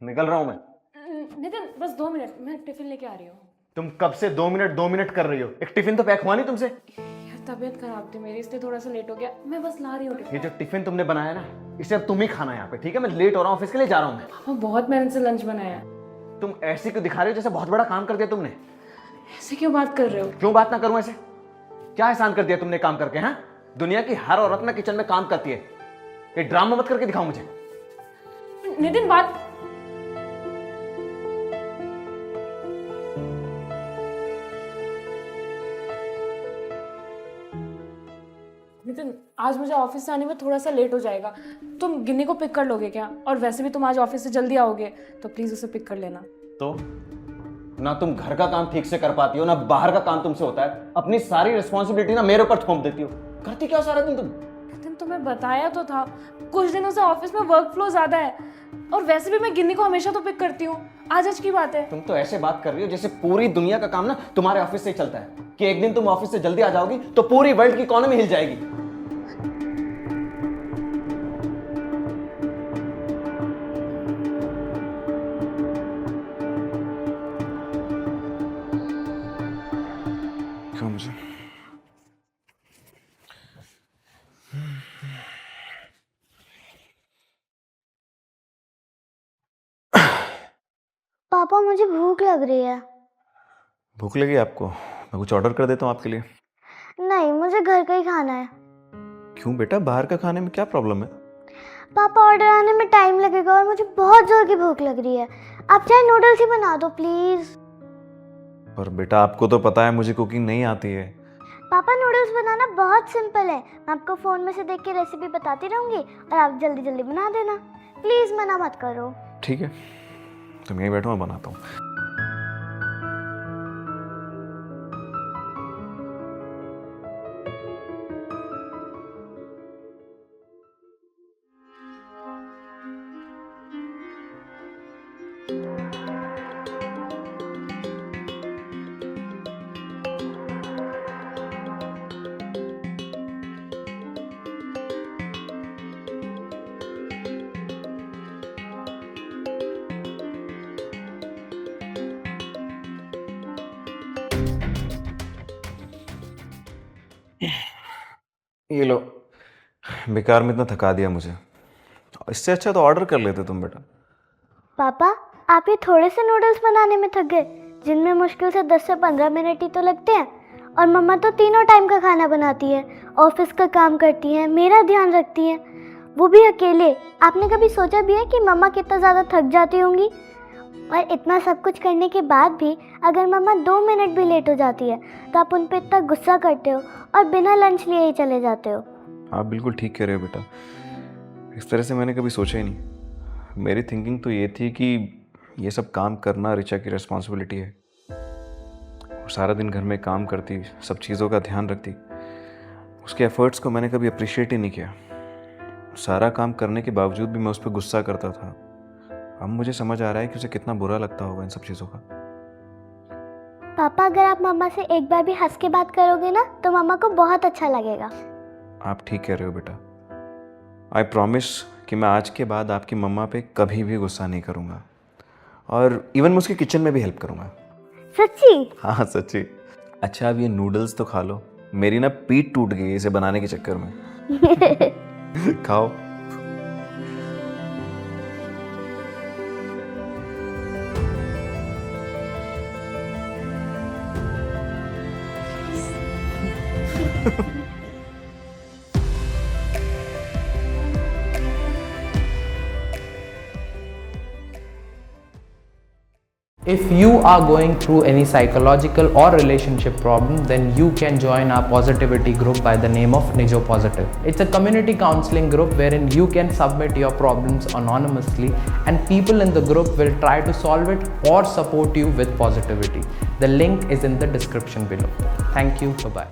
निकल रहा हूं मैं। नितिन बस 2 मिनट, मैं टिफिन लेके आ रही हूँ। तुम कब से 2 मिनट कर रही हो? एक टिफिन तो पैक हुआ नहीं तुमसे? यार तबीयत खराब थी मेरी, इसलिए थोड़ा सा लेट हो गया। मैं बस ला रही हूँ ये जो टिफिन तुमने बनाया ना, इसे अब तुम ही खाना यहाँ पे, ठीक है? मैं लेट हो रहा हूँ, ऑफिस के लिए जा रहा हूँ मैं। पापा बहुत मेहनत से लंच बनाया। तुम ऐसी क्यों दिखा रहे हो जैसे बहुत बड़ा काम कर दिया तुमने? ऐसे क्यों बात कर रहे हो? क्यों बात ना करूं ऐसे? क्या एहसान कर दिया तुमने काम करके? हाँ, दुनिया की हर औरत ना किचन में काम करती है। ये ड्रामा मत करके दिखाओ मुझे। नितिन बात नितिन, आज मुझे ऑफिस से आने में थोड़ा सा लेट हो जाएगा। तुम गिन्नी को पिक कर लोगे क्या? और वैसे भी तुम आज ऑफिस से जल्दी आओगे, तो प्लीज उसे पिक कर लेना। तो ना तुम घर का काम ठीक से कर पाती हो, ना बाहर का काम तुमसे होता है। अपनी सारी रिस्पॉन्सिबिलिटी ना मेरे ऊपर थोप देती हो। करती क्या सारा दिन तुम? नितिन तुम्हें बताया तो था, कुछ दिनों से ऑफिस में वर्क फ्लो ज्यादा है, और वैसे भी मैं गिन्नी को हमेशा तो पिक करती हूँ। आज की बात है। तुम तो ऐसे बात कर रही हो जैसे पूरी दुनिया का काम ना तुम्हारे ऑफिस से ही चलता है, कि एक दिन तुम ऑफिस से जल्दी आ जाओगी तो पूरी वर्ल्ड की इकोनॉमी हिल जाएगी। क्यों मुझे पापा मुझे भूख लग रही है। भूख लगी आपको? मैं कुछ ऑर्डर कर देता हूँ आपके लिए। नहीं, मुझे घर का ही खाना है। क्यों बेटा, बाहर का खाने में क्या प्रॉब्लम है? पापा ऑर्डर आने में टाइम लगेगा और मुझे बहुत जोर की भूख लग रही है। आप चाहे नूडल्स ही बना दो प्लीज। पर बेटा आपको तो पता है मुझे कुकिंग नहीं आती है। पापा नूडल्स बनाना बहुत सिंपल है। मैं आपको फोन में से देख के रेसिपी बताती रहूंगी और आप जल्दी जल्दी बना देना। प्लीज मना मत करो। ठीक है, तुम यहीं बैठो, मैं बनाता हूँ। ये लो, बेकार में इतना थका दिया मुझे। इससे अच्छा तो ऑर्डर कर लेते तुम बेटा। पापा आप ये थोड़े से नूडल्स बनाने में थक गए, जिनमें मुश्किल से 10 से 15 मिनट ही तो लगते हैं। और मम्मा तो तीनों टाइम का खाना बनाती है, ऑफिस का काम करती हैं, मेरा ध्यान रखती हैं, वो भी अकेले। आपने कभी सोचा भी है कि मम्मा कितना ज़्यादा थक जाती होंगी? और इतना सब कुछ करने के बाद भी अगर मम्मा 2 मिनट भी लेट हो जाती है तो आप उन पर इतना गुस्सा करते हो और बिना लंच लिए ही चले जाते हो। आप बिल्कुल ठीक कह रहे हो बेटा, इस तरह से मैंने कभी सोचा ही नहीं। मेरी थिंकिंग तो ये थी कि ये सब काम करना ऋचा की रिस्पॉन्सिबिलिटी है। वो सारा दिन घर में काम करती, सब चीज़ों का ध्यान रखती। उसके एफर्ट्स को मैंने कभी अप्रिशिएट ही नहीं किया। सारा काम करने के बावजूद भी मैं उस पर गुस्सा करता था। अब मुझे समझ आ रहा है कि उसे कितना बुरा लगता होगा इन सब चीज़ों का। पापा अगर आप मम्मा से एक बार भी हंस के बात करोगे ना तो मम्मा को बहुत अच्छा लगेगा। आप ठीक कह रहे हो बेटा। आई प्रॉमिस कि मैं आज के बाद आपकी मम्मा पे कभी भी गुस्सा नहीं करूँगा, और इवन मैं उसके किचन में भी हेल्प करूँगा। सच्ची? हाँ सच्ची। अच्छा अब ये नूडल्स तो खा लो, मेरी ना पीठ टूट गई इसे बनाने के चक्कर में। खाओ। If you are going through any psychological or relationship problem, then you can join our positivity group by the name of Nijo Positive. It's a community counseling group wherein you can submit your problems anonymously and people in the group will try to solve it or support you with positivity. The link is in the description below. Thank you. Bye-bye.